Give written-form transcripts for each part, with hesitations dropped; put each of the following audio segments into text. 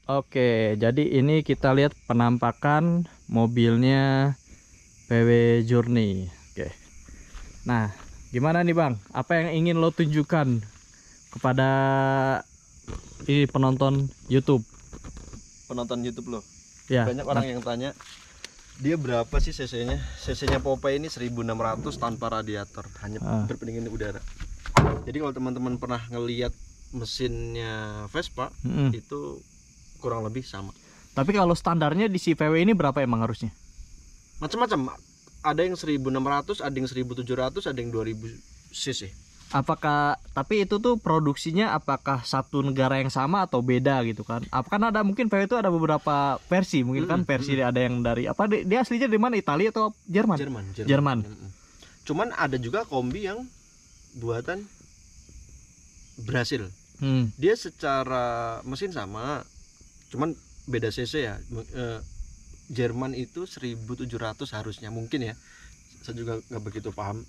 Oke, jadi ini kita lihat penampakan mobilnya VW Journey. Oke. Nah, gimana nih Bang? Apa yang ingin lo tunjukkan kepada ini penonton YouTube? Penonton YouTube lo. Ya. Banyak orang yang tanya, dia berapa sih cc-nya? Cc-nya Popeye ini 1600 tanpa radiator, hanya berpendingin udara. Jadi kalau teman-teman pernah ngelihat mesinnya Vespa, itu kurang lebih sama. Tapi kalau standarnya di si VW ini berapa emang harusnya? Macam-macam. Ada yang 1600, ada yang 1700, ada yang 2000 cc. Apakah tapi itu tuh produksinya apakah satu negara yang sama atau beda gitu kan? Apa kan ada mungkin VW itu ada beberapa versi, mungkin kan versi ada yang dari apa dia aslinya dari mana? Italia atau Jerman? Jerman. Cuman ada juga kombi yang buatan Brasil. Dia secara mesin sama, cuman beda cc ya. Jerman itu 1700 harusnya, mungkin ya. Saya juga nggak begitu paham.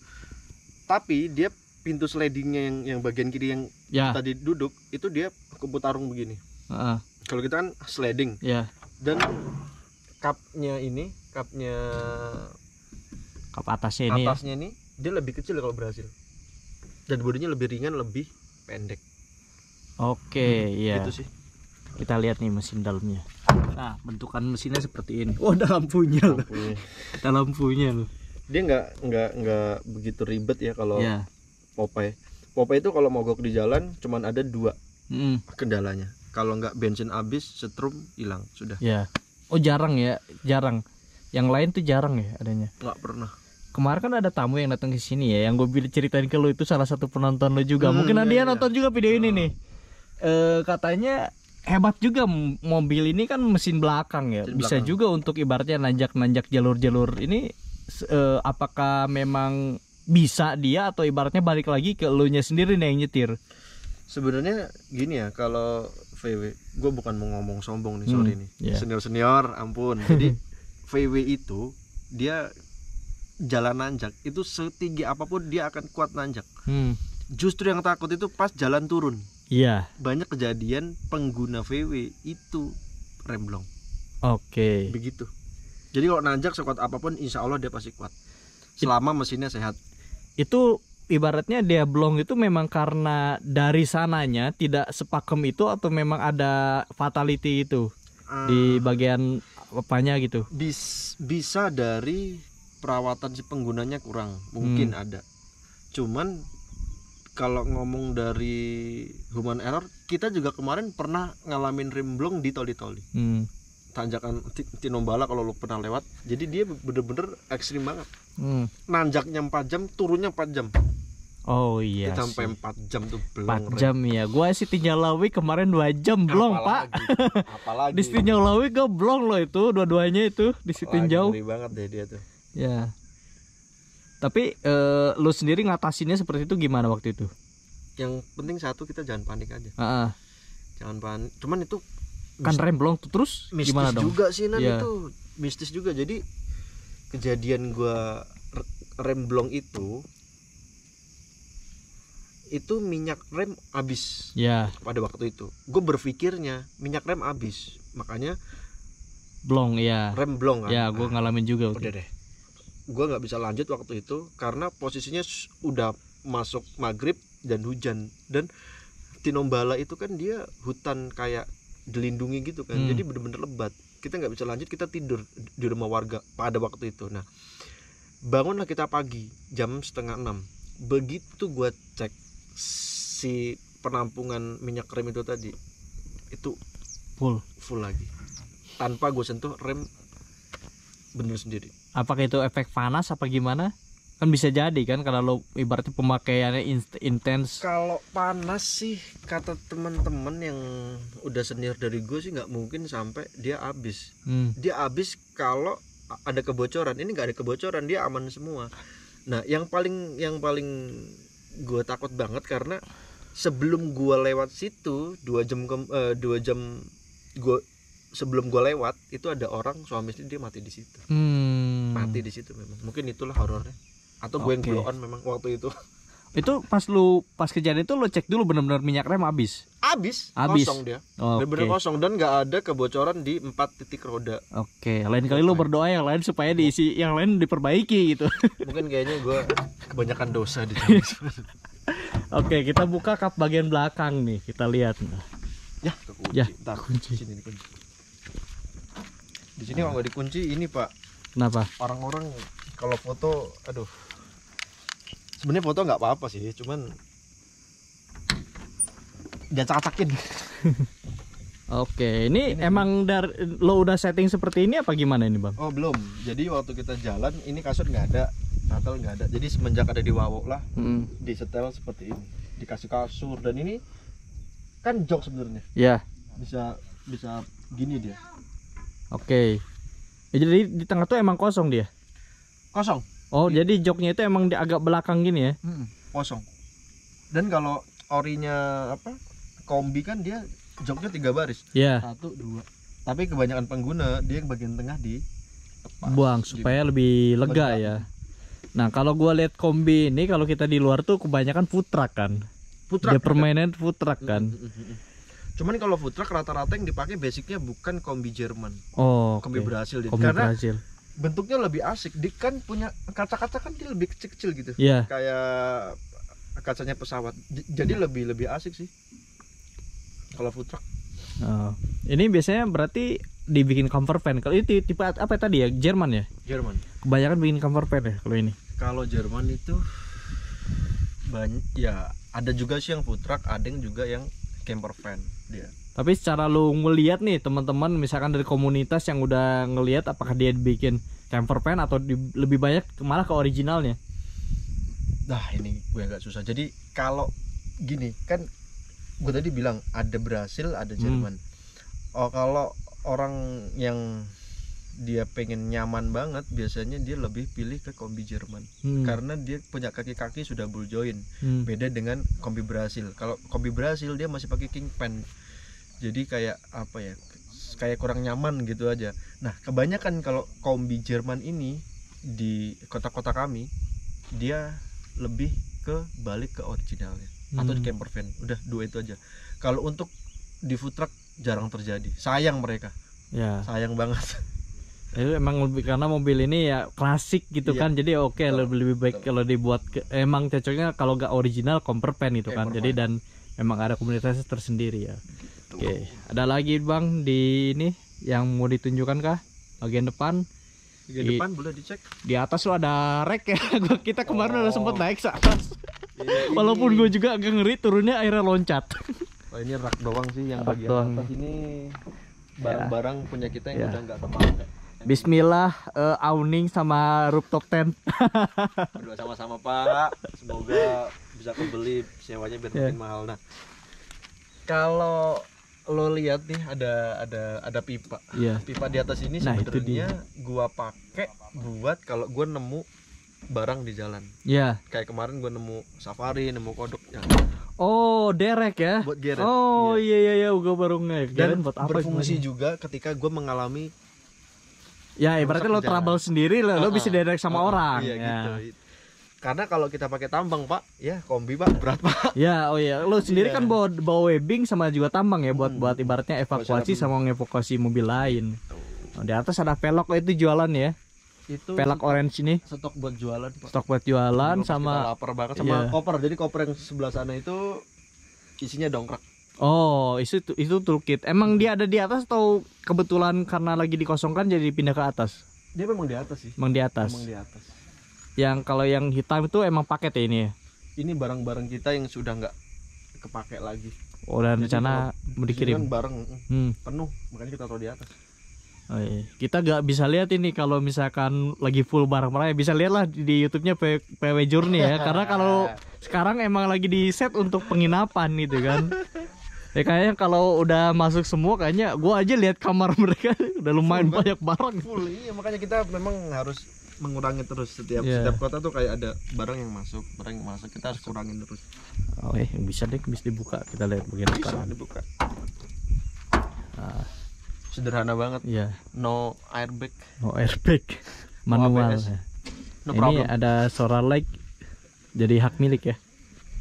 Tapi dia pintu slidingnya yang bagian kiri yang tadi duduk itu dia keputarung begini. Kalau kita kan sliding. Dan kapnya kap atasnya ini dia lebih kecil kalau Brasil. Dan bodinya lebih ringan, lebih pendek. Oke, iya. Gitu sih. Kita lihat nih mesin dalamnya. Nah, bentukan mesinnya seperti ini. Oh, ada lampunya loh. Ada lampunya loh. Dia nggak begitu ribet ya kalau Popeye. Popeye itu kalau mogok di jalan cuman ada 2 kendalanya. Kalau nggak bensin habis, setrum hilang, sudah. Ya. Oh, jarang ya, jarang. Yang lain tuh jarang ya adanya. Nggak pernah. Kemarin kan ada tamu yang datang ke sini ya, yang gue ceritain ke lo itu salah satu penonton lo juga. Mungkin dia nonton juga video ini nih. Katanya hebat juga mobil ini kan mesin belakang ya. Bisa juga untuk ibaratnya nanjak-nanjak jalur-jalur ini. Apakah memang bisa dia atau ibaratnya balik lagi ke elunya sendiri nih yang nyetir? Sebenarnya gini ya, kalau VW, gue bukan mau ngomong sombong nih, sorry nih, senior ampun. Jadi VW itu dia jalan nanjak itu setinggi apapun dia akan kuat nanjak. Justru yang takut itu pas jalan turun. Iya. Banyak kejadian pengguna VW itu remblong. Oke. Begitu. Jadi kalau nanjak sekuat apapun, insya Allah dia pasti kuat. Selama mesinnya sehat. Itu ibaratnya dia blong itu memang karena dari sananya tidak sepakem itu atau memang ada fatality itu di bagian apanya gitu? Bisa dari perawatan si penggunanya kurang, mungkin ada. Cuman kalau ngomong dari human error, kita juga kemarin pernah ngalamin remblong di toli-toli. Tanjakan Tinombala kalau lu pernah lewat. Jadi dia bener-bener ekstrim banget. Nanjaknya 4 jam, turunnya 4 jam. Oh iya. Sampai 4 jam tuh belum. 4 jam ya. Gua sih Tinjalawi kemarin 2 jam belum, Pak. Apalagi. Di Tinjalawi gue blong loh itu, dua-duanya itu di Tinjau. Ngeri banget deh dia tuh. Ya. Tapi lu sendiri ngatasinnya seperti itu gimana waktu itu? Yang penting satu, kita jangan panik aja. Jangan panik. Cuman itu kan remblong tuh terus mistis gimana dong? Juga sih itu mistis juga. Jadi kejadian gua remblong itu minyak rem habis. Pada waktu itu gue berpikirnya minyak rem habis, makanya blong ya. Rem blong kan. Ya, gue ngalamin juga. Udah deh. Gue nggak bisa lanjut waktu itu karena posisinya udah masuk maghrib dan hujan, dan Tinombala itu kan dia hutan kayak dilindungi gitu kan. Jadi bener-bener lebat. Kita nggak bisa lanjut, kita tidur di rumah warga pada waktu itu. Nah, bangunlah kita pagi jam 5:30. Begitu gue cek si penampungan minyak rem itu tadi, itu full lagi tanpa gue sentuh rem, bener sendiri. Apakah itu efek panas apa gimana? Kan bisa jadi kan karena lo ibaratnya pemakaiannya intens. Kalau panas sih kata teman-teman yang udah senior dari gue sih nggak mungkin sampai dia habis. Dia habis kalau ada kebocoran. Ini nggak ada kebocoran, dia aman semua. Nah, yang paling gue takut banget karena sebelum gue lewat situ 2 jam gue sebelum gue lewat itu ada orang suami istri dia mati di situ. Mati di situ memang. Mungkin itulah horornya. Atau gue yang blow on memang waktu itu. Itu pas kejadian itu lo cek dulu benar-benar minyak rem habis. Habis. Kosong dia. Bener-bener kosong dan nggak ada kebocoran di 4 titik roda. Oke, lain kali lo berdoa yang lain supaya diisi yang lain diperbaiki gitu. Mungkin kayaknya gue kebanyakan dosa di sini. Oke, kita buka kap bagian belakang nih, kita lihat. Ya, kekunci. Ya, Ntar, kunci. Sini dikunci. Di sini kalau nggak dikunci ini Pak. Kenapa? Orang-orang kalau foto, aduh. Sebenarnya foto nggak apa-apa sih, cuman dia acak-acakin. Oke, ini emang lo udah setting seperti ini apa gimana ini Bang? Oh belum, jadi waktu kita jalan ini kasur nggak ada, natal nggak ada. Jadi semenjak ada di Wawok lah, disetel seperti ini, dikasih kasur dan ini kan jok sebenarnya. Ya. Bisa gini dia. Oke. Ya, jadi di tengah tuh emang kosong dia. Kosong. Oh, jadi joknya itu emang di agak belakang gini ya? Kosong. Dan kalau orinya kombi kan dia joknya 3 baris. Iya. 1, 2. Tapi kebanyakan pengguna dia yang bagian tengah di buang supaya lebih lega ya. Nah, kalau gua lihat kombi ini kalau kita di luar tuh kebanyakan food truck kan. Dia permainan food truck kan. Cuman kalau food truck rata-rata yang dipakai basicnya bukan kombi Jerman. Oh, kombi Brasil dia. Kombi Karena Brasil. bentuknya lebih asik. Dia kan punya kaca-kaca kan dia lebih kecil-kecil gitu. Iya. Kayak kacanya pesawat. Jadi lebih asik sih kalau food truck. Oh. Ini biasanya berarti dibikin camper van. Kalau ini tipe apa tadi ya? Jerman ya? Jerman. Kebanyakan bikin camper van ya kalau ini. Kalau Jerman itu banyak ya, ada juga sih yang food truck, ada yang juga yang camper van dia. Tapi secara lu ngelihat nih teman-teman misalkan dari komunitas yang udah ngelihat apakah dia bikin camper van atau lebih banyak malah ke originalnya? Nah ini gue agak susah. Jadi kalau gini kan gue tadi bilang ada Brasil ada Jerman. Oh kalau orang yang dia pengen nyaman banget biasanya dia lebih pilih ke kombi Jerman. Karena dia punya kaki-kaki sudah ball joint. Beda dengan kombi Brasil. Kalau kombi Brasil dia masih pakai king pen. Jadi kayak apa ya, kayak kurang nyaman gitu aja. Nah kebanyakan kalau kombi Jerman ini di kota-kota kami dia lebih ke balik ke originalnya atau di camper van. Udah 2 itu aja. Kalau untuk di food truck jarang terjadi. Sayang mereka. Ya. Sayang banget. Itu emang lebih karena mobil ini ya klasik gitu kan. Jadi oke, lebih baik kalau dibuat emang cocoknya kalau nggak original camper van itu kan. Jadi dan memang ada komunitasnya tersendiri ya. Oke, ada lagi Bang di ini yang mau ditunjukkan kah? Bagian depan. Bagian depan boleh dicek. Di atas lo ada rek ya. Kita kemarin udah sempet naik ke atas. Walaupun gue juga agak ngeri turunnya airnya loncat. Oh ini rak doang sih yang bagian atas ini barang-barang punya kita yang udah nggak kepake. Bismillah, awning sama rooftop tent. Berdua sama-sama Pak. Semoga bisa kebeli, sewanya biar makin mahal. Nah, kalau lo lihat nih ada pipa. Pipa di atas ini sebenarnya gua pakai buat kalau gua nemu barang di jalan. Kayak kemarin gua nemu safari, nemu kodok ya. Oh, derek ya? Buat geret. Oh iya, gua baru ngeh. Dan buat apa berfungsi juga ketika gua mengalami berarti lo trouble sendiri lo bisa derek sama orang. Iya gitu. Karena kalau kita pakai tambang Pak, ya kombi Pak berat Pak. Lo sendiri kan bawa webbing sama juga tambang ya buat ibaratnya evakuasi sama ngevakuasi mobil lain. Di atas ada velg itu jualan ya. Itu velg orange ini. Stok buat jualan Pak. Stok buat jualan sama lapar banget sama koper. Jadi koper yang sebelah sana itu isinya dongkrak. Oh, itu toolkit. Emang dia ada di atas atau kebetulan karena lagi dikosongkan jadi pindah ke atas? Dia memang di atas sih. Emang di atas. Yang kalau yang hitam itu emang paket ya ini ya? Ini barang-barang kita yang sudah nggak kepake lagi. Oh, dan rencana mau dikirim. Kan barang penuh, makanya kita taruh di atas. Oh, iya. Kita nggak bisa lihat ini kalau misalkan lagi full barang-barang ya. Bisa lihat lah di YouTube-nya PW Journey ya. Karena kalau sekarang emang lagi di set untuk penginapan gitu kan. Ya kayaknya kalau udah masuk semua kayaknya gua aja lihat kamar mereka udah lumayan banyak barang. Full. Iya, makanya kita memang harus mengurangi terus setiap kota tuh kayak ada barang yang masuk kita harus kurangin terus. Oh bisa deh, bisa dibuka, kita lihat bagian depan. Bisa dibuka. Sederhana banget. No airbag. Manual. No ini problem. ada Solar Light jadi hak milik ya.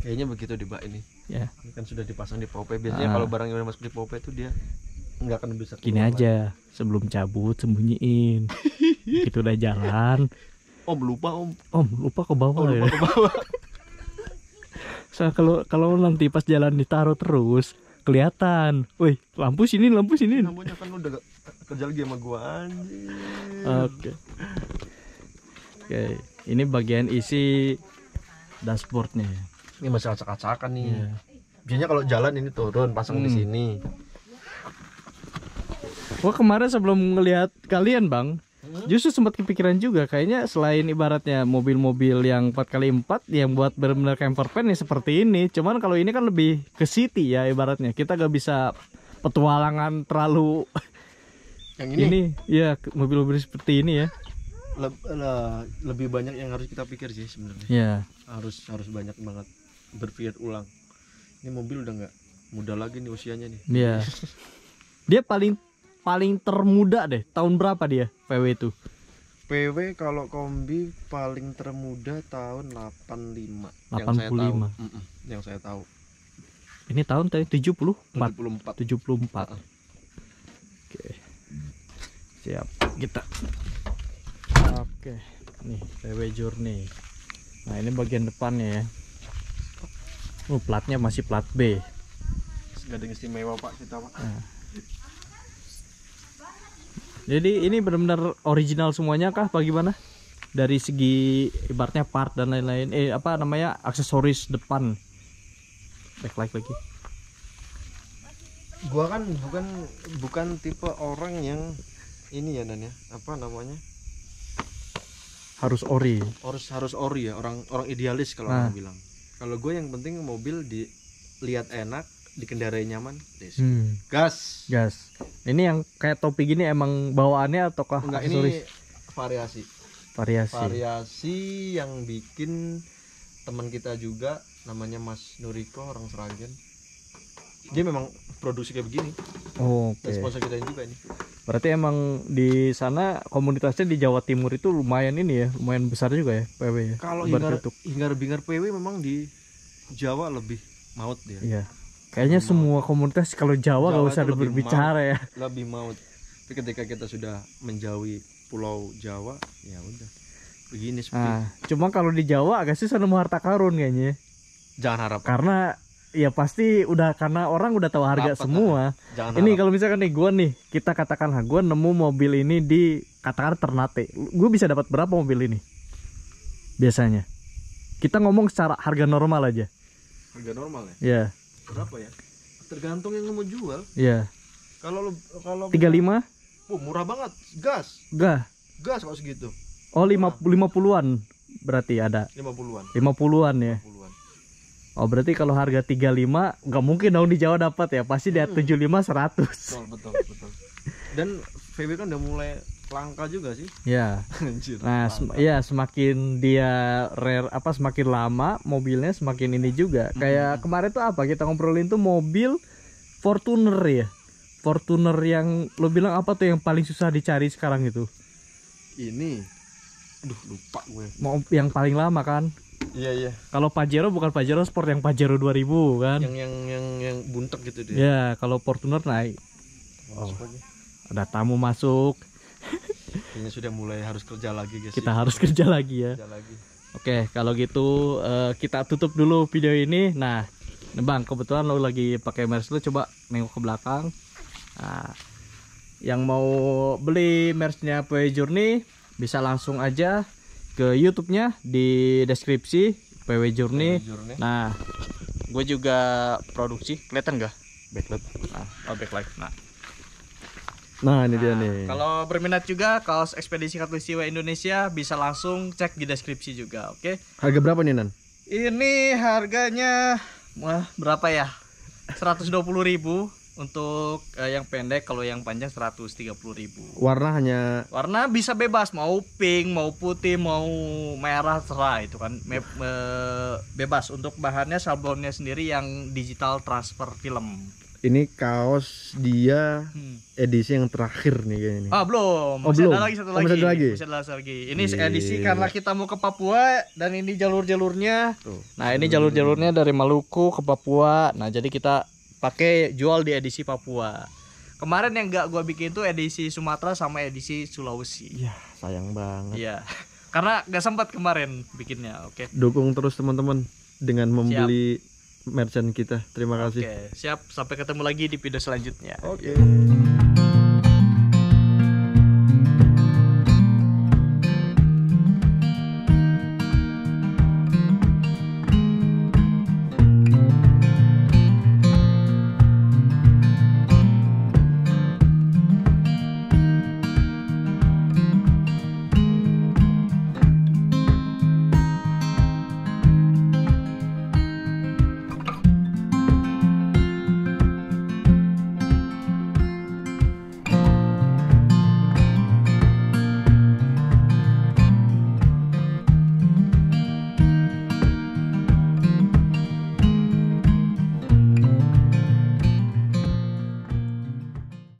Kayaknya begitu di Mbak ini. Ya. Ini kan sudah dipasang di Popeye. Biasanya kalau barang yang udah masuk di Popeye itu dia nggak akan bisa Gini keluar aja, sebelum cabut sembunyiin. Gitu udah jalan. lagi. Om lupa om. Om lupa ke bawah ya. Lupa ke bawah. So, kalau nanti pas jalan ditaruh terus kelihatan. Wih, lampu sini. Lampunya kan udah kerja lagi sama gua anjir. Oke. Ini bagian isi dashboardnya. Ini masih acak-acakan nih. Iya. Biasanya kalau jalan ini turun pasang di sini. Wah, kemarin sebelum ngelihat kalian Bang, justru sempat kepikiran juga kayaknya selain ibaratnya mobil-mobil yang 4x4 yang buat benar-benar camper van ya seperti ini. Cuman kalau ini kan lebih ke city ya ibaratnya. Kita gak bisa petualangan terlalu Yang ini, ya mobil-mobil seperti ini ya. lebih banyak yang harus kita pikir sih sebenarnya. Ya. Harus banyak banget berpikir ulang. Ini mobil udah nggak muda lagi nih usianya nih. Iya. Dia paling termuda deh. Tahun berapa dia PW itu? PW kalau kombi paling termuda tahun 85. 85. Yang saya tahu. Ini tahun tadi 74. 74. Oke. Siap. Kita. Oke. Nih PW Journey. Nah, ini bagian depannya ya. Platnya masih plat B. Gak ada yang istimewa Pak kita Pak. Nah. Jadi ini benar-benar original semuanya kah bagaimana? Dari segi ibaratnya part dan lain-lain. Apa namanya? Aksesoris depan. Backlight lagi. Gua kan bukan tipe orang yang ini ya Dan ya. Apa namanya? Harus ori. Harus ori ya, orang idealis kalau orang bilang. Kalau gue yang penting mobil dilihat enak, dikendarai nyaman, gas. Ini yang kayak topi gini emang bawaannya ataukah enggak, aksesoris? Ini variasi yang bikin teman kita juga namanya Mas Nuriko, orang Sragen. Dia memang produksi kayak begini. Oke. Dan sponsor kita juga ini. Berarti emang di sana komunitasnya di Jawa Timur itu lumayan ini ya, lumayan besar juga ya PW ya. Kalau hingar-bingar PW memang di Jawa lebih maut dia. Iya. Kayaknya semua komunitas kalau Jawa gak usah berbicara ya. Lebih maut. Tapi ketika kita sudah menjauhi Pulau Jawa, ya udah. Begini seperti. Cuma kalau di Jawa agak susah nemu harta karun kayaknya. Jangan harap. Karena ya pasti karena orang udah tahu harga semua. Ini kalau misalkan nih kita katakan gue nemu mobil ini di katakan Ternate, gue bisa dapat berapa mobil ini biasanya? Kita ngomong secara harga normal aja. Harga normal ya? Iya. Berapa ya? Tergantung yang mau jual. Iya. Kalau 35? Murah banget. Gas kalau segitu. Oh, 50-an berarti ada. 50-an ya. Oh, berarti kalau harga 35 nggak mungkin dong di Jawa dapat ya. Pasti di 75 100. Betul. Dan VW kan udah mulai langka juga sih. Ya. Nah, semakin dia rare semakin lama mobilnya semakin ini juga. Kayak kemarin tuh kita ngobrolin tuh mobil Fortuner ya. Fortuner yang lo bilang apa tuh yang paling susah dicari sekarang itu? Ini. Aduh, lupa gue. Mau yang paling lama kan? Iya. Kalau Pajero bukan Pajero Sport, yang Pajero 2000 kan? Yang buntek gitu dia. Ya, kalau Fortuner naik. Ada tamu masuk. Kayaknya sudah mulai harus kerja lagi guys. Kita harus kerja lagi ya. Oke, kalau gitu kita tutup dulu video ini. Nah, Bang, kebetulan lo lagi pakai merch lo, coba nengok ke belakang. Nah, yang mau beli merchnya PW Journey bisa langsung aja ke YouTube-nya di deskripsi PW Journey. Nah, gue juga produksi, kelihatan gak? Backlight. Backlight. Nah, ini dia nih. Kalau berminat juga kaos ekspedisi Khatulistiwa Indonesia bisa langsung cek di deskripsi juga, oke? Harga berapa nih Nan? Ini harganya berapa ya? 120.000 untuk yang pendek, kalau yang panjang 130.000. Warna bisa bebas, mau pink, mau putih, mau merah, terserah itu kan. Bebas. Untuk bahannya sablonnya sendiri yang digital transfer film. Ini kaos dia edisi yang terakhir nih kayaknya nih. Belum. Oh, Masih belum. ada lagi satu Oh, lagi. masih ada lagi? Masih ada lagi. Ini Iya. edisi karena kita mau ke Papua dan ini jalur-jalurnya. Tuh. Nah, ini jalur-jalurnya dari Maluku ke Papua. Nah, jadi kita pakai jual di edisi Papua. Kemarin yang gak gua bikin tuh edisi Sumatera sama edisi Sulawesi. Ya, sayang banget. Iya. Karena gak sempat kemarin bikinnya. Oke. Dukung terus teman-teman dengan membeli merchant kita. Terima kasih. Oke, siap. Sampai ketemu lagi di video selanjutnya. Oke.